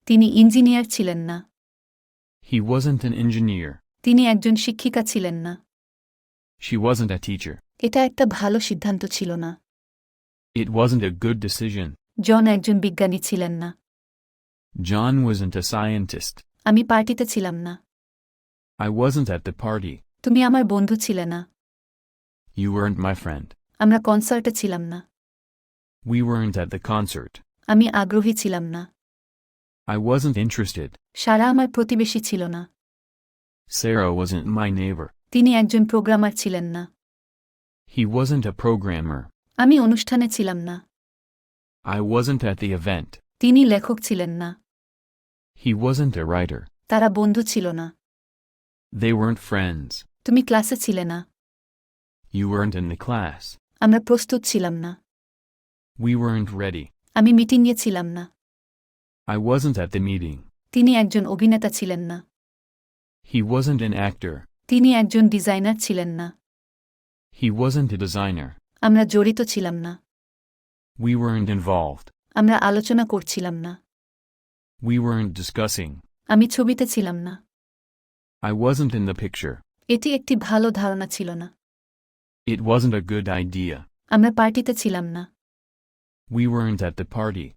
তিনি ইঞ্জিনিয়ার ছিলেন না। He wasn't an engineer. তিনি একজন শিক্ষিকা ছিলেন না। She wasn't a teacher. এটা একটা ভালো সিদ্ধান্ত ছিল না। It wasn't a good decision. জন একজন বিজ্ঞানী ছিলেন না। John wasn't a scientist. আমি পার্টিতে ছিলাম না। I wasn't at the party. তুমি আমার বন্ধু ছিলে না। You weren't my friend. আমরা কনসার্টে ছিলাম না। We weren't at the concert. আমি আগ্রহী ছিলাম না। I wasn't interested. সারা আমার প্রতিবেশী ছিল না। Sarah wasn't my neighbor. তিনি একজন প্রোগ্রামার ছিলেন না। He wasn't a programmer. আমি অনুষ্ঠানে ছিলাম না। I wasn't at the event. তিনি লেখক ছিলেন না। He wasn't a writer. তারা বন্ধু ছিল না। They weren't friends. তুমি ক্লাসে ছিলে না। You weren't in the class. আমরা প্রস্তুত ছিলাম না। We weren't ready. আমি মিটিংয়ে ছিলাম না। I wasn't at the meeting. তিনি একজন অভিনেতা ছিলেন না। He wasn't an actor. তিনি একজন ডিজাইনার ছিলেন না। He wasn't a designer. আমরা জড়িত ছিলাম না। We weren't involved. আমরা আলোচনা করছিলাম না। We weren't discussing. আমি ছবিতে ছিলাম না। I wasn't in the picture. এটি একটি ভালো ধারণা ছিল না। It wasn't a good idea. আমরা পার্টিতে ছিলাম না। We weren't at the party.